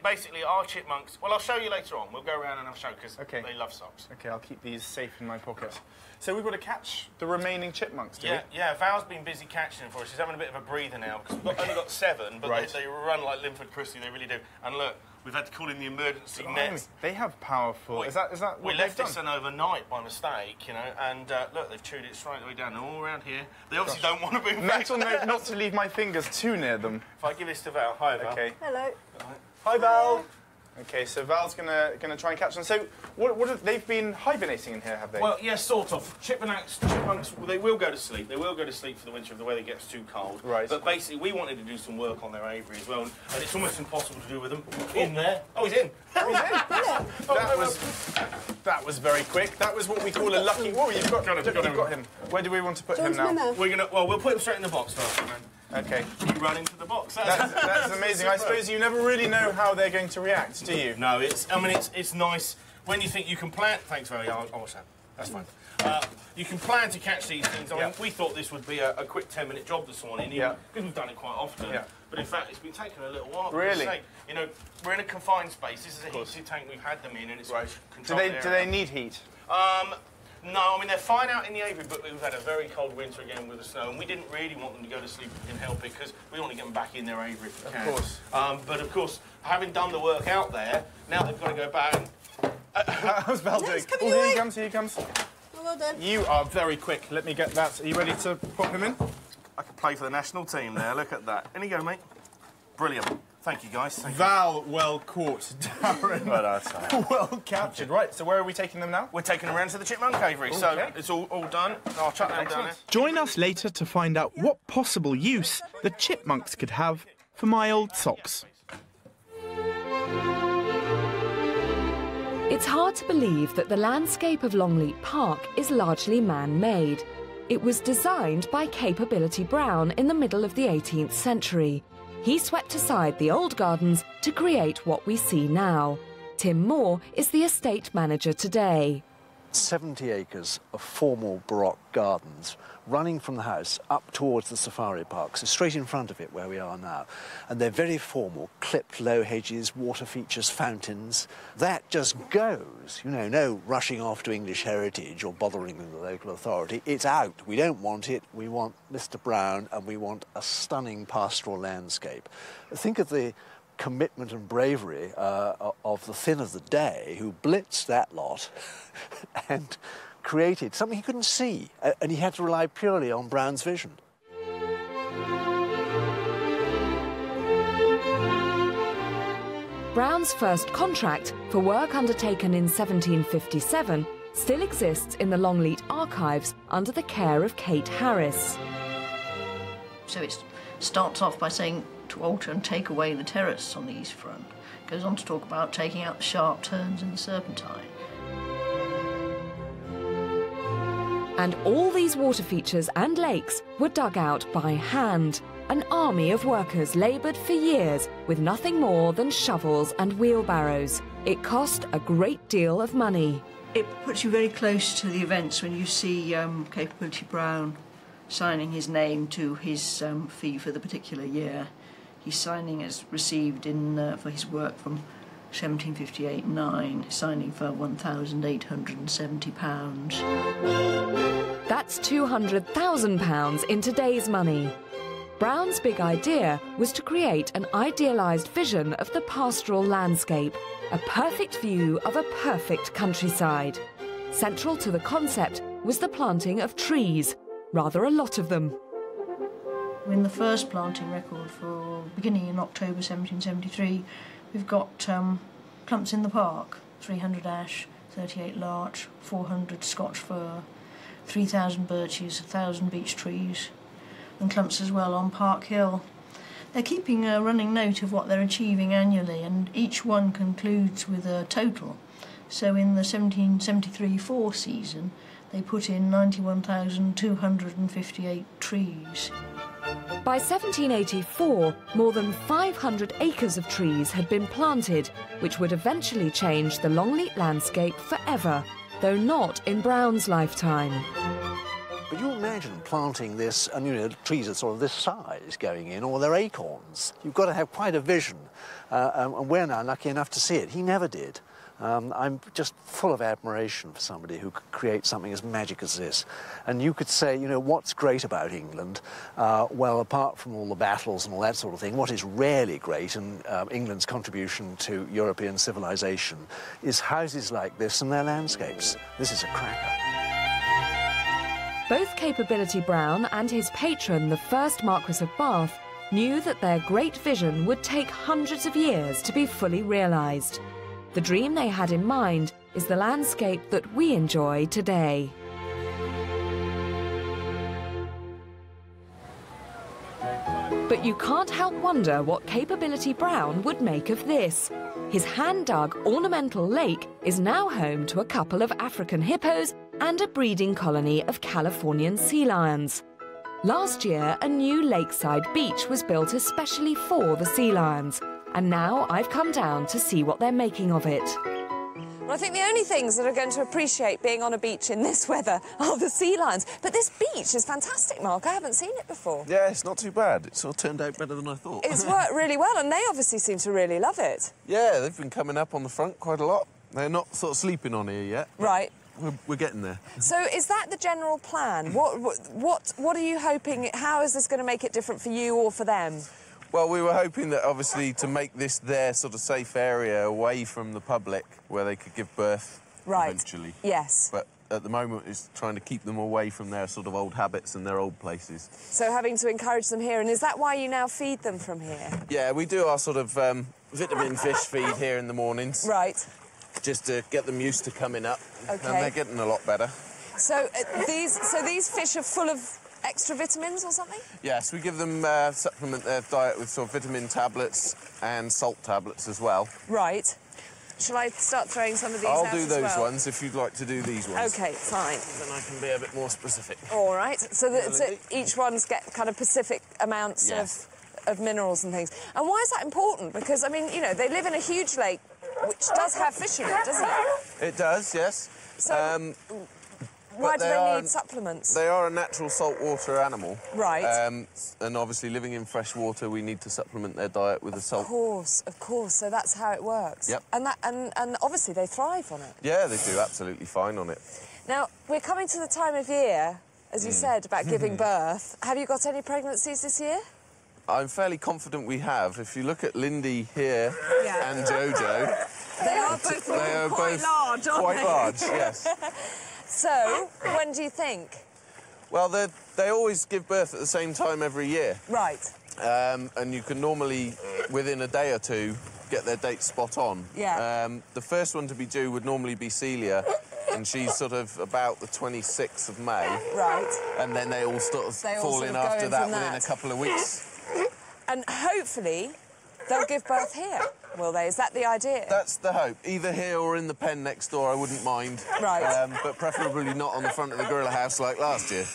Basically, our chipmunks... Well, I'll show you later on. We'll go around and I'll show, because they love socks. OK, I'll keep these safe in my pocket. So we've got to catch the remaining chipmunks, do we? Yeah, Val's been busy catching them for us. She's having a bit of a breather now, because we've only got 7, but they run like Linford Christie, they really do. And look, we've had to call in the emergency net. They have powerful... Is that what we left this in overnight by mistake, you know, and look, they've chewed it straight the way down, all around here. They obviously don't want to be... Mental note not to leave my fingers too near them. If I give this to Val. Hi, Val. OK. Hello. Hi, Val. Okay, so Val's gonna try and catch them. So, they've been hibernating in here, have they? Well, yes, sort of. Chipmunks, they will go to sleep. They will go to sleep for the winter if the weather gets too cold. Right. But basically, we wanted to do some work on their aviary as well, and it's almost impossible to do with them in there. Oh, he's in. He's in. That was very quick. That was what we call a lucky. Oh, you've got him. Where do we want to put him now? We'll put him straight in the box first. Okay. You run into the box. That's amazing. I suppose you never really know how they're going to react, do you? No, it's nice when you think you can plan. Thanks, Ray. I'll watch that. That's fine. You can plan to catch these things. I mean, we thought this would be a quick 10-minute job this morning, because we've done it quite often. Yeah. But in fact, it's been taking a little while. Really? You know, we're in a confined space. This is a heated tank we've had them in, and it's Do they need heat? No, I mean, they're fine out in the aviary, but we've had a very cold winter again with the snow, and we didn't really want them to go to sleep if we can help it, because we want to get them back in their aviary if we can. Of course. But of course, having done the work out there, now they've got to go back and... How's Val doing? Oh, here he comes, here he comes. Well done. You are very quick. Let me get that. Are you ready to pop him in? I can play for the national team there, look at that. In you go, mate. Brilliant. Thank you, guys. Val, well caught. Darren, well captured. Right, so where are we taking them now? We're taking them around to the chipmunk aviary, okay. So it's all done. I'll chuck them down here. Join us later to find out what possible use the chipmunks could have for my old socks. It's hard to believe that the landscape of Longleat Park is largely man-made. It was designed by Capability Brown in the middle of the 18th century. He swept aside the old gardens to create what we see now. Tim Moore is the estate manager today. 70 acres of formal Baroque gardens running from the house up towards the safari park, so straight in front of it where we are now. And they're very formal, clipped low hedges, water features, fountains. That just goes, you know, no rushing off to English heritage or bothering the local authority. It's out. We don't want it. We want Mr. Brown, and we want a stunning pastoral landscape. Think of the commitment and bravery of the Thin of the Day, who blitzed that lot and created something he couldn't see, and he had to rely purely on Brown's vision. Brown's first contract for work undertaken in 1757 still exists in the Longleat archives under the care of Kate Harris. So it starts off by saying to alter and take away the terrace on the east front. Goes on to talk about taking out the sharp turns in the Serpentine. And all these water features and lakes were dug out by hand. An army of workers laboured for years with nothing more than shovels and wheelbarrows. It cost a great deal of money. It puts you very close to the events when you see Capability Brown signing his name to his fee for the particular year. He's signing as received in for his work from 1758-9, signing for £1,870. That's £200,000 in today's money. Brown's big idea was to create an idealised vision of the pastoral landscape, a perfect view of a perfect countryside. Central to the concept was the planting of trees, rather a lot of them. In the first planting record for beginning in October 1773, we've got clumps in the park, 300 ash, 38 larch, 400 Scotch fir, 3,000 birches, 1,000 beech trees, and clumps as well on Park Hill. They're keeping a running note of what they're achieving annually, and each one concludes with a total. So in the 1773-4 season, they put in 91,258 trees. By 1784, more than 500 acres of trees had been planted, which would eventually change the Longleat landscape forever, though not in Brown's lifetime. But you imagine planting this, and you know, trees are sort of this size going in, or they're acorns. You've got to have quite a vision, and we're now lucky enough to see it. He never did. I'm just full of admiration for somebody who could create something as magic as this. And you could say, you know, what's great about England? Well, apart from all the battles and all that sort of thing, what is really great, and England's contribution to European civilization, is houses like this and their landscapes. This is a cracker. Both Capability Brown and his patron, the first Marquess of Bath, knew that their great vision would take hundreds of years to be fully realised. The dream they had in mind is the landscape that we enjoy today. But you can't help wonder what Capability Brown would make of this. His hand-dug ornamental lake is now home to a couple of African hippos and a breeding colony of Californian sea lions. Last year, a new lakeside beach was built especially for the sea lions, and now I've come down to see what they're making of it. Well, I think the only things that are going to appreciate being on a beach in this weather are the sea lions. But this beach is fantastic, Mark. I haven't seen it before. Yeah, it's not too bad. It sort of turned out better than I thought. It's worked really well, and they obviously seem to really love it. Yeah, they've been coming up on the front quite a lot. They're not sort of sleeping on here yet. Right. We're getting there. So is that the general plan? What are you hoping? How is this going to make it different for you or for them? Well, we were hoping that, obviously, to make this their sort of safe area away from the public where they could give birth eventually. Yes. But at the moment, it's trying to keep them away from their sort of old habits and their old places. So having to encourage them here, and is that why you now feed them from here? Yeah, we do our sort of vitamin fish feed here in the mornings. Right. Just to get them used to coming up. Okay. And they're getting a lot better. So these fish are full of extra vitamins or something? Yes, we give them supplement their diet with sort of vitamin tablets and salt tablets as well. Right. Shall I start throwing some of these I'll out do as those well? ones if you'd like to do these ones. OK, fine. Then I can be a bit more specific. All right. So that each one's get kind of specific amounts of minerals and things. And why is that important? Because, I mean, you know, they live in a huge lake which does have fish in it, doesn't it? It does, yes. So why do they need supplements? They are a natural saltwater animal. Right. And obviously living in fresh water, we need to supplement their diet with the salt. Of course. So that's how it works. Yep. And obviously they thrive on it. Yeah, they do absolutely fine on it. Now, we're coming to the time of year, as you said, about giving birth. Have you got any pregnancies this year? I'm fairly confident we have. If you look at Lindy here and Jojo... They are both quite large, aren't quite they? large, yes. So, when do you think? Well, they always give birth at the same time every year. Right. And you can normally, within a day or two, get their date spot on. Yeah. The first one to be due would normally be Celia, and she's sort of about the 26th of May. Right. And then they all sort of fall in after that within a couple of weeks. And hopefully they'll give birth here, will they? Is that the idea? That's the hope. Either here or in the pen next door, I wouldn't mind. Right. But preferably not on the front of the gorilla house like last year.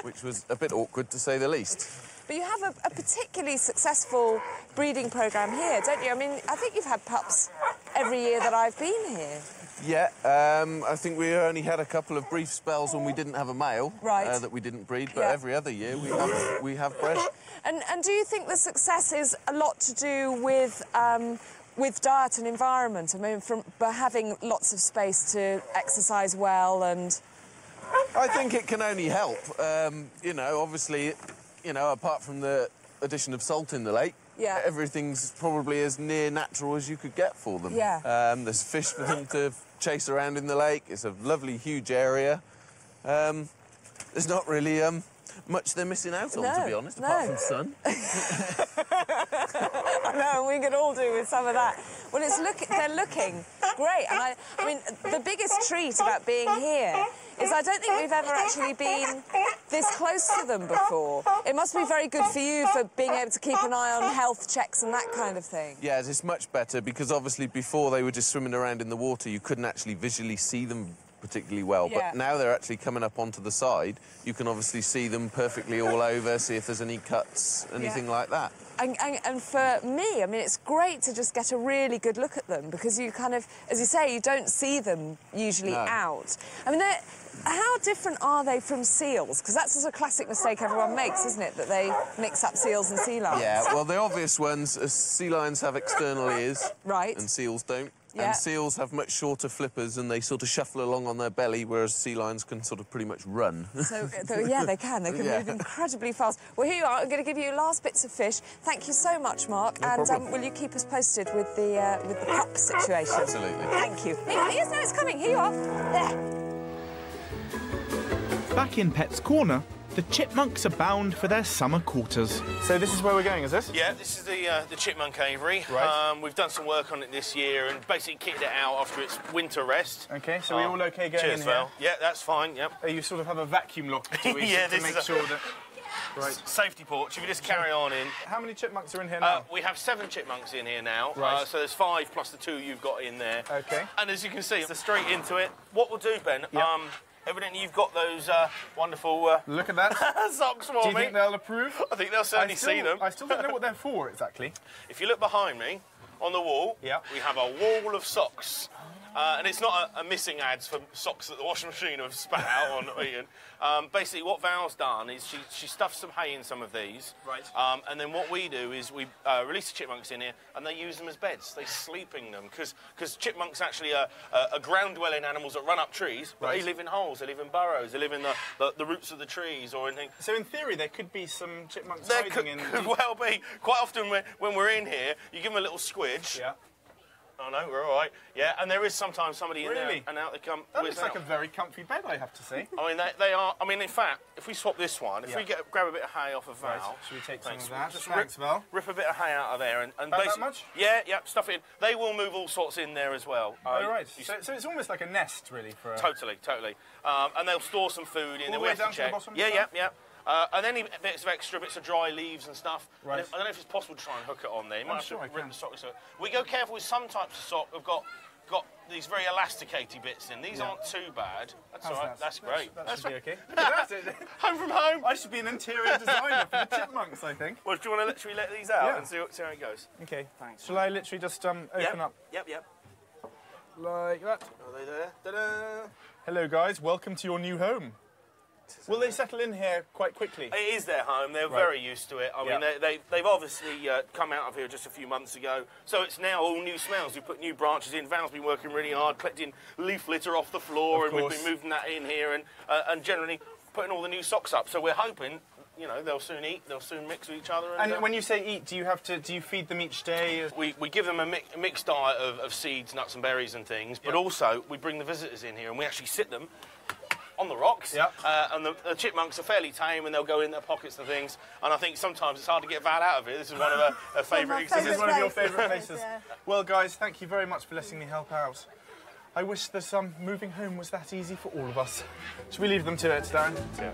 Which was a bit awkward, to say the least. But you have a particularly successful breeding programme here, don't you? I mean, I think you've had pups every year that I've been here. Yeah, I think we only had a couple of brief spells when we didn't have a male that we didn't breed, but every other year we have bred. And do you think the success is a lot to do with diet and environment? I mean, by having lots of space to exercise well and... I think it can only help. You know, obviously, you know, apart from the addition of salt in the lake, everything's probably as near natural as you could get for them. Yeah. There's fish for them to chase around in the lake. It's a lovely, huge area. There's not really much they're missing out on, to be honest, apart from sun. I know, we could all do with some of that. Well, they're looking great. And I mean, the biggest treat about being here is I don't think we've ever actually been this close to them before. It must be very good for you for being able to keep an eye on health checks and that kind of thing. Yeah, it's much better because obviously before they were just swimming around in the water, you couldn't actually visually see them particularly well. Yeah. But now they're actually coming up onto the side, you can obviously see them perfectly all over, see if there's any cuts, anything like that. And for me, I mean, it's great to just get a really good look at them because you kind of, as you say, you don't see them usually out. I mean, how different are they from seals? Because that's just a classic mistake everyone makes, isn't it? That they mix up seals and sea lions. Yeah, well, the obvious ones, sea lions have external ears. Right. And seals don't. Yeah. And seals have much shorter flippers and they sort of shuffle along on their belly, whereas sea lions can sort of pretty much run. So, yeah, they can. They can move incredibly fast. Well, here you are. I'm going to give you last bits of fish. Thank you so much, Mark. No problem. Will you keep us posted with the pup situation? Absolutely. Thank you. Yes, no, it's coming. Here you are. There. Back in Pet's Corner, the chipmunks are bound for their summer quarters. So this is where we're going, is this? Yeah, this is the chipmunk aviary. Right. We've done some work on it this year and basically kitted it out after its winter rest. OK, so we're all OK going in here? Val. Yeah, that's fine, yep. You sort of have a vacuum lock to each yeah, to make sure that... Right. Safety porch, if you just carry on in. How many chipmunks are in here now? We have 7 chipmunks in here now. Right. So there's 5 plus the 2 you've got in there. OK. And as you can see, it's straight into it. What we'll do, Ben, yep. evidently you've got those wonderful... Look at that. socks for me. Do you think they'll approve? I think they'll certainly see them. I still don't know what they're for, exactly. If you look behind me, on the wall, yep. we have a wall of socks. And it's not a missing ads for socks that the washing machine have spat out on Ian. Basically, what Val's done is she stuffs some hay in some of these. Right. And then what we do is we release the chipmunks in here and they use them as beds. They sleep in them because chipmunks actually are ground-dwelling animals that run up trees, but right. they live in holes, they live in burrows, they live in the roots of the trees or anything. So in theory, there could be some chipmunks there hiding in... could well be. Quite often when we're in here, you give them a little squidge. Yeah. Oh no, we're all right. Yeah, and there is sometimes somebody in really? there, and out they come. That looks like a very comfy bed, I have to say. I mean, they are. I mean, in fact, if we swap this one, if we grab a bit of hay off of Val, right. Should we take some of that? Just Thanks, Val. Rip a bit of hay out of there, and basically, that much? Yeah, stuff it in. They will move all sorts in there as well. Oh right. So it's almost like a nest, really, for. Totally. And they'll store some food in there. All the way down to the bottom. Yeah. And any bits of dry leaves and stuff. Right. I don't know if it's possible to try and hook it on there. You might have sure to rip the sock. We go careful with some types of sock. We've got these very elasticated bits in. These aren't too bad. That's all right. That's great. That should be okay. That's it. Home from home. I should be an interior designer for the chipmunks, I think. Well, do you want to literally let these out and see how it goes? Okay, thanks. Shall I literally just open up? Yep. Like that. Are they there? Ta-da! Hello, guys. Welcome to your new home. Will they settle in here quite quickly? It is their home. They're very used to it. I mean, they've obviously come out of here just a few months ago, so it's now all new smells. We put new branches in. Val's been working really hard, collecting leaf litter off the floor, and we've been moving that in here and generally putting all the new socks up. So we're hoping, you know, they'll soon eat, they'll soon mix with each other. And when you say eat, do you feed them each day? We give them a mixed diet of seeds, nuts and berries and things, but also we bring the visitors in here and we actually sit them on the rocks, and the chipmunks are fairly tame and they'll go in their pockets and things, and I think sometimes it's hard to get Val out of it. This is one of her favourite This is one of your favourite places. Yeah. Well, guys, thank you very much for letting me help out. I wish this moving home was that easy for all of us. Should we leave them to it, Darren? Yeah.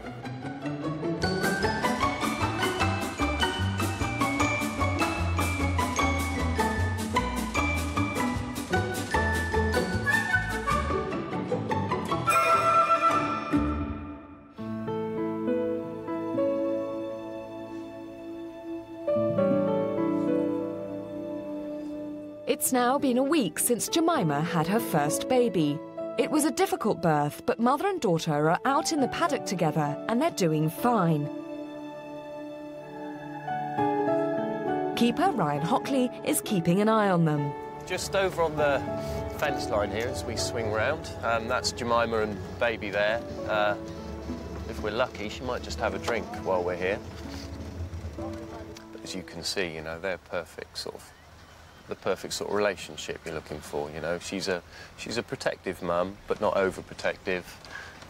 It's now been a week since Jemima had her first baby. It was a difficult birth, but mother and daughter are out in the paddock together and they're doing fine. Keeper Ryan Hockley is keeping an eye on them. Just over on the fence line here as we swing round, that's Jemima and baby there. If we're lucky, she might just have a drink while we're here. But as you can see, you know, they're the perfect sort of relationship you're looking for, you know. She's a protective mum, but not overprotective.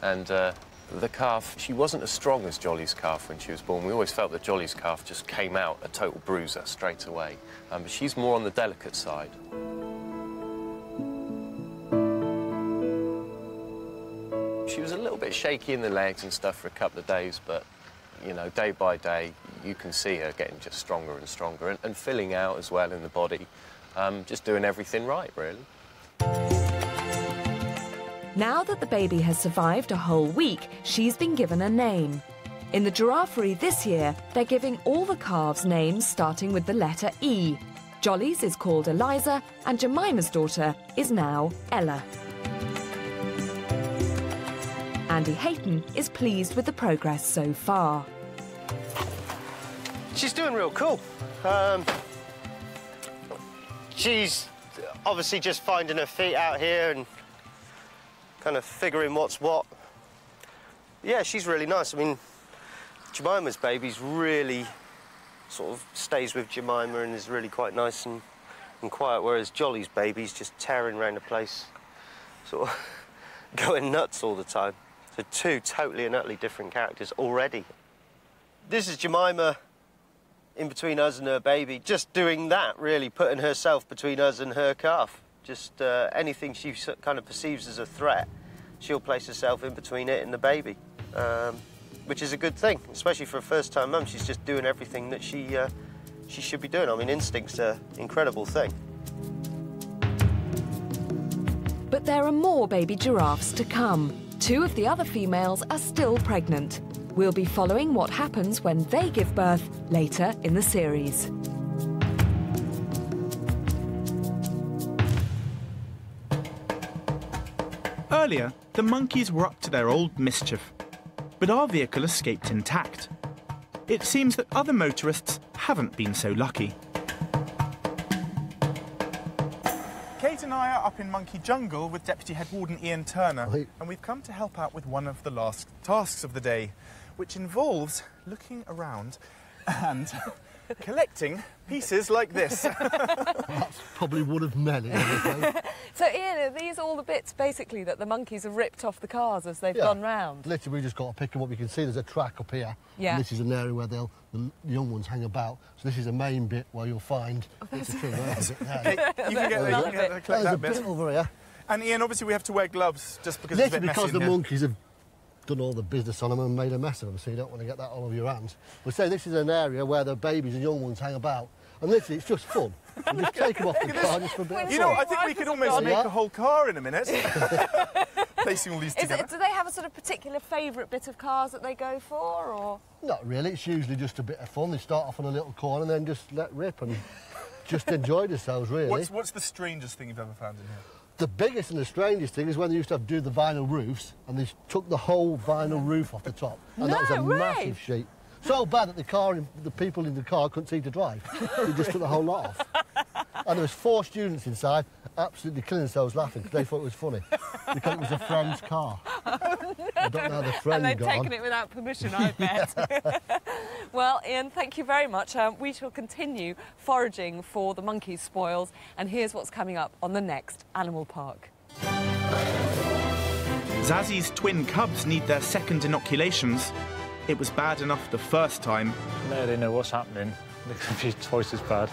And the calf, she wasn't as strong as Jolly's calf when she was born. We always felt that Jolly's calf just came out a total bruiser straight away. But she's more on the delicate side. She was a little bit shaky in the legs and stuff for a couple of days, but, you know, day by day, you can see her getting just stronger and stronger and filling out as well in the body. Just doing everything right, really. Now that the baby has survived a whole week, she's been given a name. In the Giraffe this year, they're giving all the calves names starting with the letter E. Jolly's is called Eliza, and Jemima's daughter is now Ella. Andy Hayton is pleased with the progress so far. She's doing real cool. She's obviously just finding her feet out here and kind of figuring what's what. Yeah, she's really nice. I mean, Jemima's baby's really sort of stays with Jemima and is really quite nice and quiet, whereas Jolly's baby's just tearing around the place, sort of going nuts all the time. So two totally and utterly different characters already. This is Jemima in between us and her baby, just doing that, really, putting herself between us and her calf. Just anything she kind of perceives as a threat, she'll place herself in between it and the baby, which is a good thing, especially for a first-time mum. She's just doing everything that she should be doing. I mean, instinct's an incredible thing. But there are more baby giraffes to come. 2 of the other females are still pregnant. We'll be following what happens when they give birth later in the series. Earlier, the monkeys were up to their old mischief, but our vehicle escaped intact. It seems that other motorists haven't been so lucky. Kate and I are up in Monkey Jungle with Deputy Head Warden Ian Turner, and we've come to help out with one of the last tasks of the day, which involves looking around and collecting pieces like this. That's probably one of many. So, Ian, are these all the bits, basically, that the monkeys have ripped off the cars as they've gone round? Literally, we just got to pick them up. You can see there's a track up here. Yeah. And this is an area where the young ones hang about. So this is a main bit where you'll find... Hey, you can collect that bit over here. And, Ian, obviously we have to wear gloves just because Literally it's a bit messy because the in here. monkeys have done all the business on them and made a mess of them, so you don't want to get that all over your hands. But say this is an area where the babies and young ones hang about, and literally it's just fun. You just take them off the car just for a bit of fun. You know, I think we could almost make a whole car in a minute. Placing all these together. Do they have a sort of particular favourite bit of cars that they go for, or...? Not really, it's usually just a bit of fun. They start off on a little corner and then just let rip and just enjoy themselves, really. What's the strangest thing you've ever found in here? The biggest and the strangest thing is when they used to do the vinyl roofs and they took the whole vinyl roof off the top. And that was a massive sheet. So bad that the people in the car couldn't seem to drive. They just took the whole lot off. And there was 4 students inside, absolutely killing themselves laughing because they thought it was funny. Because it was a friend's car. I don't know how the friend And they'd got taken on. it without permission, I bet. Well, Ian, thank you very much. We shall continue foraging for the monkey's spoils, and here's what's coming up on the next Animal Park. Zazzy's twin cubs need their second inoculations. It was bad enough the first time. Now they know what's happening. They can be twice as bad.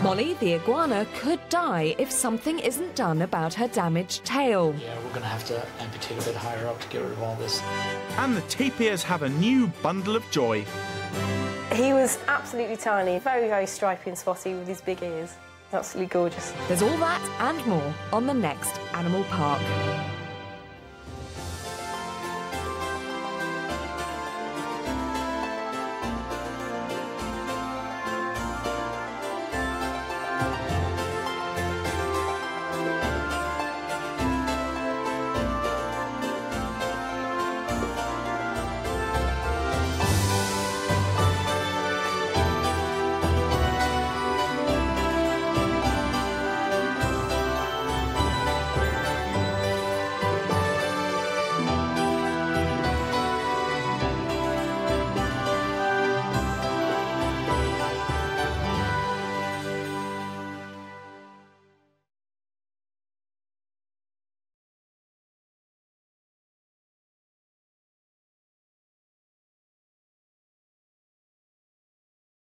Molly, the iguana, could die if something isn't done about her damaged tail. Yeah, we're going to have to amputate a bit higher up to get rid of all this. And the tapirs have a new bundle of joy. He was absolutely tiny, very, very stripy and spotty with his big ears. Absolutely gorgeous. There's all that and more on the next Animal Park.